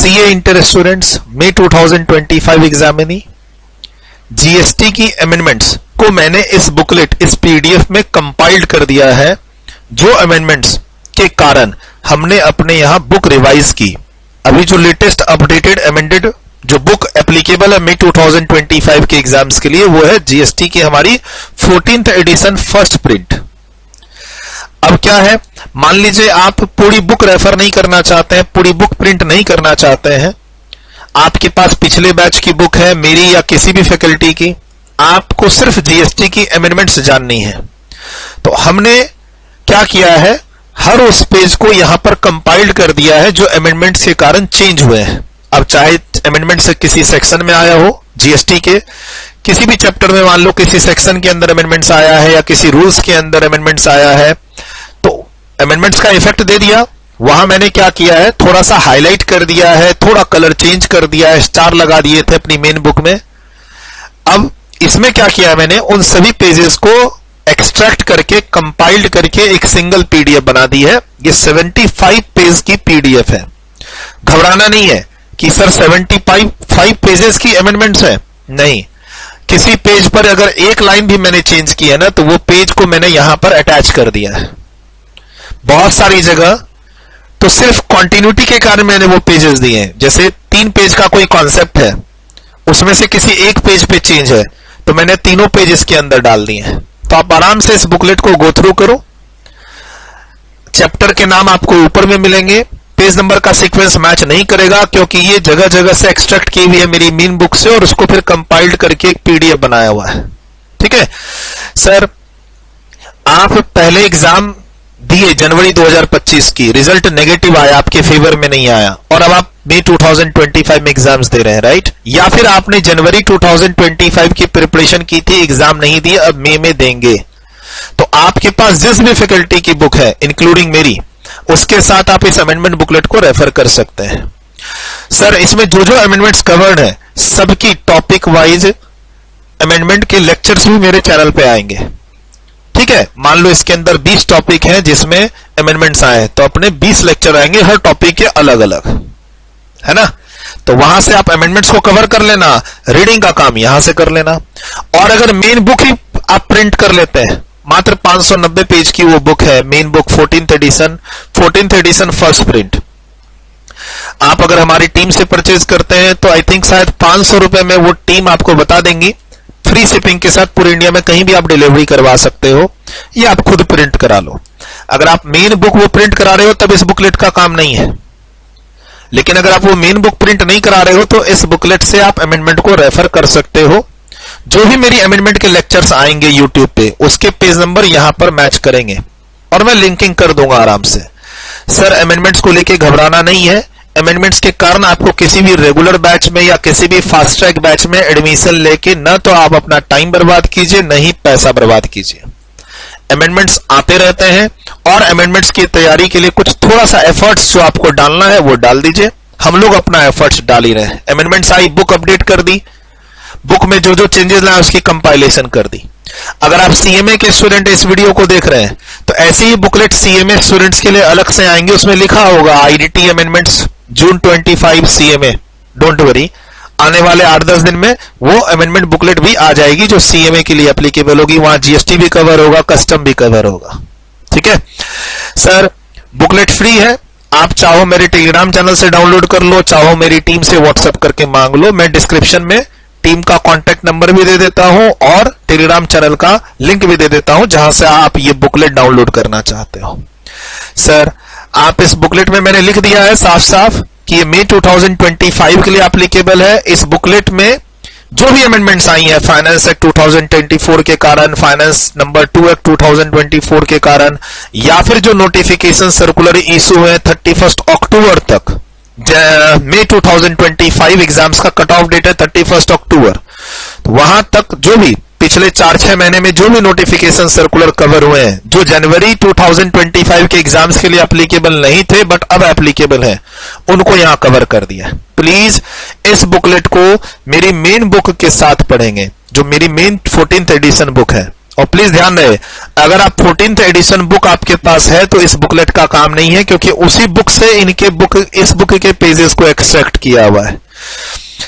CA inter students मई 2025 examinee GST की amendments को मैंने इस बुकलेट इस पीडीएफ में कंपाइल्ड कर दिया है, जो अमेंडमेंट्स के कारण हमने अपने यहां बुक रिवाइज की। अभी जो लेटेस्ट अपडेटेड अमेंडेड जो बुक एप्लीकेबल है मई 2025 के एग्जाम्स के लिए वो है जीएसटी की हमारी 14th एडिशन फर्स्ट प्रिंट। अब क्या है, मान लीजिए आप पूरी बुक रेफर नहीं करना चाहते हैं, पूरी बुक प्रिंट नहीं करना चाहते हैं, आपके पास पिछले बैच की बुक है मेरी या किसी भी फैकल्टी की, आपको सिर्फ जीएसटी की अमेंडमेंट्स जाननी है, तो हमने क्या किया है, हर उस पेज को यहां पर कंपाइल्ड कर दिया है जो अमेंडमेंट्स के कारण चेंज हुए हैं। अब चाहे अमेंडमेंट से किसी सेक्शन में आया हो जीएसटी के, किसी भी चैप्टर में मान लो किसी सेक्शन के अंदर अमेंडमेंट्स आया है या किसी रूल्स के अंदर अमेंडमेंट्स आया है, तो अमेंडमेंट्स का इफेक्ट दे दिया। वहां मैंने क्या किया है, थोड़ा सा हाईलाइट कर दिया है, थोड़ा कलर चेंज कर दिया है, स्टार लगा दिए थे अपनी मेन बुक में। अब इसमें क्या किया मैंने, उन सभी पेजेस को एक्सट्रैक्ट करके कंपाइल्ड करके एक सिंगल पीडीएफ बना दी है। ये 75 पेज की पीडीएफ है। घबराना नहीं है कि सर 75 पेजेस की अमेंडमेंट्स है, नहीं, किसी पेज पर अगर एक लाइन भी मैंने चेंज की है ना, तो वो पेज को मैंने यहां पर अटैच कर दिया है। बहुत सारी जगह तो सिर्फ कॉन्टिन्यूटी के कारण मैंने वो पेजेस दिए हैं। जैसे 3 पेज का कोई कॉन्सेप्ट है, उसमें से किसी एक पेज पे चेंज है, तो मैंने तीनों पेजेस के अंदर डाल दिए हैं। तो आप आराम से इस बुकलेट को गो थ्रू करो। चैप्टर के नाम आपको ऊपर में मिलेंगे, पेज नंबर का सीक्वेंस मैच नहीं करेगा क्योंकि ये जगह जगह से एक्सट्रैक्ट की हुई है मेरी मेन बुक से और उसको फिर कंपाइल्ड करके एक पीडीएफ बनाया हुआ है। ठीक है सर, आप पहले एग्जाम दिए जनवरी 2025 की, रिजल्ट नेगेटिव आया, आपके फेवर में नहीं आया, और अब आप मई 2025 में एग्जाम्स दे रहे हैं, राइट? या फिर आपने जनवरी 2025 की प्रिपरेशन की थी, एग्जाम नहीं दिए, अब मई में देंगे, तो आपके पास जिस भी फैकल्टी की बुक है इंक्लूडिंग मेरी, उसके साथ आप इस अमेंडमेंट बुकलेट को रेफर कर सकते हैं। सर इसमें जो जो अमेंडमेंट्स कवर्ड है सबकी टॉपिक वाइज अमेंडमेंट के लेक्चर्स भी मेरे चैनल पे आएंगे। ठीक है, मान लो इसके अंदर 20 टॉपिक हैं जिसमें अमेंडमेंट्स आए, तो अपने 20 लेक्चर आएंगे हर टॉपिक के अलग अलग, है ना? तो वहां से आप अमेंडमेंट्स को कवर कर लेना, रीडिंग का काम यहां से कर लेना। और अगर मेन बुक ही आप प्रिंट कर लेते हैं, मात्र 590 पेज की वो बुक है main book 14th edition first print, आप अगर हमारी टीम से परचेज करते हैं तो आई थिंक शायद 500 रुपए में वो टीम आपको बता देंगी, फ्री शिपिंग के साथ पूरे इंडिया में कहीं भी आप डिलीवरी करवा सकते हो, या आप खुद प्रिंट करा लो। अगर आप मेन बुक वो प्रिंट करा रहे हो तब इस बुकलेट का काम नहीं है, लेकिन अगर आप वो मेन बुक प्रिंट नहीं करा रहे हो तो इस बुकलेट से आप अमेंडमेंट को रेफर कर सकते हो। जो भी मेरी अमेंडमेंट के लेक्चर्स आएंगे यूट्यूब पे, उसके पेज नंबर यहां पर मैच करेंगे और मैं लिंकिंग कर दूंगा आराम से। सर अमेंडमेंट्स को लेके घबराना नहीं है, अमेंडमेंट्स के कारण आपको किसी भी रेगुलर बैच में या किसी भी फास्ट ट्रैक बैच में एडमिशन लेके न तो आप अपना टाइम बर्बाद कीजिए, न ही पैसा बर्बाद कीजिए। अमेंडमेंट्स आते रहते हैं और अमेंडमेंट्स की तैयारी के लिए कुछ थोड़ा सा एफर्ट्स जो आपको डालना है वो डाल दीजिए। हम लोग अपना एफर्ट्स डाल ही रहे हैं। अमेंडमेंट्स आई, बुक अपडेट कर दी, बुक में जो जो चेंजेस लाए उसकी कंपाइलेशन कर दी। अगर आप सीएमए के स्टूडेंट इस वीडियो को देख रहे हैं तो ऐसी ही बुकलेट सीएमए स्टूडेंट्स के लिए अलग से आएंगे, उसमें लिखा होगा IDT amendments June 25 CMA. Don't worry, आने वाले 8-10 दिन में वो अमेंडमेंट बुकलेट भी आ जाएगी जो सीएमए के लिए एप्लीकेबल होगी। वहां जीएसटी भी कवर होगा, कस्टम भी कवर होगा। ठीक है सर, बुकलेट फ्री है, आप चाहो मेरे टेलीग्राम चैनल से डाउनलोड कर लो, चाहो मेरी टीम से व्हाट्सएप करके मांग लो। मैं डिस्क्रिप्शन में टीम का कांटेक्ट नंबर भी दे देता हूं और टेलीग्राम चैनल का लिंक भी दे देता हूं जहां से आप ये बुकलेट डाउनलोड करना चाहते हो। सर आप इस बुकलेट में मैंने लिख दिया है साफ साफ कि ये मई 2025 के लिए एप्लीकेबल है। इस बुकलेट में जो भी अमेंडमेंट्स आई हैं फाइनेंस एक्ट 2024 के कारण, फाइनेंस नंबर 2 एक्ट 2024 के कारण, या फिर जो नोटिफिकेशन सर्कुलर इशू है 31 अक्टूबर तक, मई 2025 एग्जाम्स का कट ऑफ डेट है 31 अक्टूबर, तो वहां तक जो भी पिछले 4-6 महीने में जो भी नोटिफिकेशन सर्कुलर कवर हुए हैं, जो जनवरी 2025 के एग्जाम्स के लिए एप्लीकेबल नहीं थे बट अब एप्लीकेबल है, उनको यहां कवर कर दिया है। प्लीज इस बुकलेट को मेरी मेन बुक के साथ पढ़ेंगे, जो मेरी मेन 14th एडिशन बुक है। और प्लीज ध्यान रहे, अगर आप 14th एडिशन बुक आपके पास है तो इस बुकलेट का काम नहीं है, क्योंकि उसी बुक से इस बुक के पेजेस को एक्सट्रैक्ट किया हुआ है।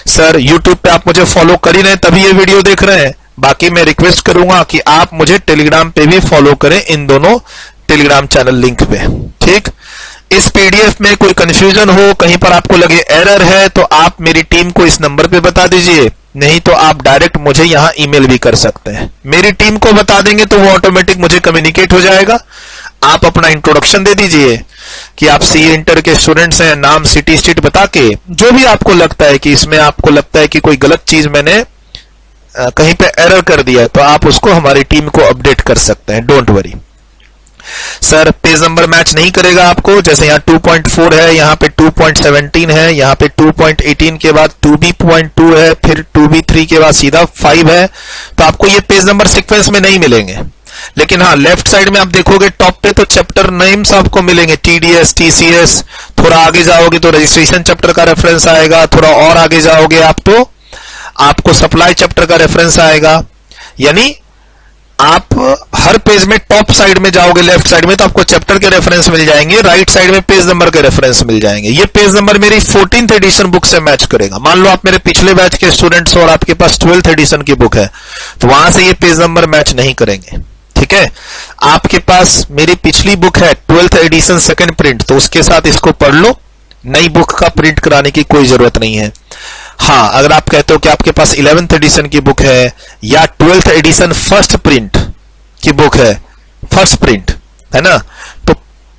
सर YouTube पे आप मुझे फॉलो कर ही रहे हैं तभी ये वीडियो देख रहे हैं, बाकी मैं रिक्वेस्ट करूंगा कि आप मुझे टेलीग्राम पे भी फॉलो करें, इन दोनों टेलीग्राम चैनल लिंक पे। ठीक, इस पीडीएफ में कोई कंफ्यूजन हो, कहीं पर आपको लगे एरर है, तो आप मेरी टीम को इस नंबर पे बता दीजिए, नहीं तो आप डायरेक्ट मुझे यहां ईमेल भी कर सकते हैं। मेरी टीम को बता देंगे तो वो ऑटोमेटिक मुझे कम्युनिकेट हो जाएगा। आप अपना इंट्रोडक्शन दे दीजिए कि आप सीए इंटर के स्टूडेंट्स हैं, नाम सिटी स्टेट बता के, जो भी आपको लगता है कि इसमें आपको लगता है कि कोई गलत चीज मैंने कहीं पे एरर कर दिया, तो आप उसको हमारी टीम को अपडेट कर सकते हैं, don't worry. Sir page number match नहीं करेगा आपको, जैसे यहाँ 2.4 है, यहाँ पे 2.17 है, यहाँ पे 2.18 के बाद 2B.2 है, फिर 2B3 के बाद सीधा 5 है, तो आपको ये पेज नंबर सीक्वेंस में नहीं मिलेंगे। लेकिन हाँ, लेफ्ट साइड में आप देखोगे टॉप पे तो चैप्टर नेम्स आपको मिलेंगे, TDS, TCS। थोड़ा आगे जाओगे तो रजिस्ट्रेशन चैप्टर का रेफरेंस आएगा, थोड़ा और आगे जाओगे आप तो आपको सप्लाई चैप्टर का रेफरेंस आएगा। यानी आप हर पेज में टॉप साइड में जाओगे, लेफ्ट साइड में, तो आपको चैप्टर के रेफरेंस मिल जाएंगे, राइट साइड में पेज नंबर के रेफरेंस मिल जाएंगे। ये पेज नंबर मेरी 14th एडिशन बुक से मैच करेगा। मान लो आप मेरे पिछले बैच के स्टूडेंट्स और आपके पास 12th एडिशन की बुक है, तो वहां से ये पेज नंबर मैच नहीं करेंगे। ठीक है, आपके पास मेरी पिछली बुक है 12th एडिशन सेकंड प्रिंट, तो उसके साथ इसको पढ़ लो, नई बुक का प्रिंट कराने की कोई जरूरत नहीं है। हाँ, अगर आप कहते हो कि आपके पास 11th एडिशन की बुक है या 12th एडिशन फर्स्ट प्रिंट की बुक है, फर्स्ट प्रिंट है ना, तो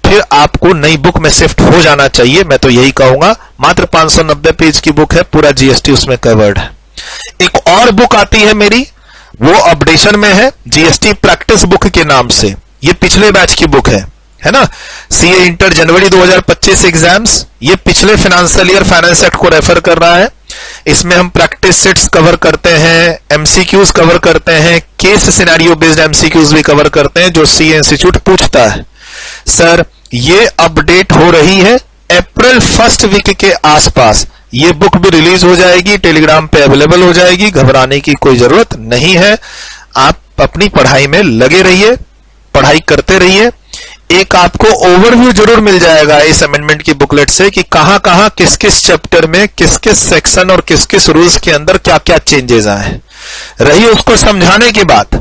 फिर आपको नई बुक में शिफ्ट हो जाना चाहिए। मैं तो यही कहूंगा, मात्र 590 पेज की बुक है, पूरा जीएसटी उसमें कवर्ड है। एक और बुक आती है मेरी, वो अपडेशन में है, जीएसटी प्रैक्टिस बुक के नाम से, ये पिछले बैच की बुक है ना, सीए इंटर जनवरी 2025 एग्जाम्स, ये पिछले फाइनेंशियल ईयर फाइनेंस एक्ट को रेफर कर रहा है। इसमें हम प्रैक्टिस सेट्स कवर करते हैं, एमसीक्यूज कवर करते हैं, केस सिनेरियो बेस्ड एमसीक्यूज भी कवर करते हैं, जो सीए इंस्टीट्यूट पूछता है। सर ये अपडेट हो रही है अप्रैल फर्स्ट वीक के आसपास, ये बुक भी रिलीज हो जाएगी, टेलीग्राम पे अवेलेबल हो जाएगी, घबराने की कोई जरूरत नहीं है। आप अपनी पढ़ाई में लगे रहिए, पढ़ाई करते रहिए। एक आपको ओवरव्यू जरूर मिल जाएगा इस अमेंडमेंट की बुकलेट से कि कहां कहां किस किस चैप्टर में किस किस सेक्शन और किस किस रूल्स के अंदर क्या क्या चेंजेस आए। रही उसको समझाने की बात,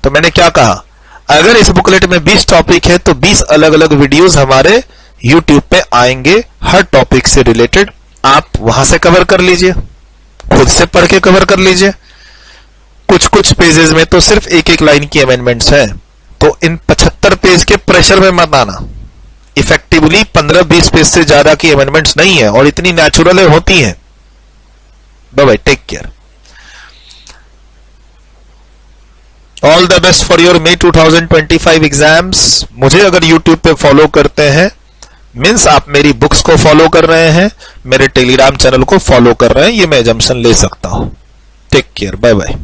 तो मैंने क्या कहा, अगर इस बुकलेट में 20 टॉपिक है तो 20 अलग अलग वीडियोस हमारे YouTube पे आएंगे, हर टॉपिक से रिलेटेड। आप वहां से कवर कर लीजिए, खुद से पढ़ के कवर कर लीजिए। कुछ कुछ पेजेस में तो सिर्फ एक एक लाइन की अमेंडमेंट्स हैं, तो इन 75 पेज के प्रेशर में मत आना। इफेक्टिवली 15-20 पेज से ज्यादा की अमेंडमेंट्स नहीं है और इतनी नेचुरल होती हैं। Bye bye, take care, all the best for your May 2025 exams. मुझे अगर YouTube पे फॉलो करते हैं मीन्स आप मेरी बुक्स को फॉलो कर रहे हैं, मेरे टेलीग्राम चैनल को फॉलो कर रहे हैं, ये मैं एजम्पशन ले सकता हूं। Take care, bye bye.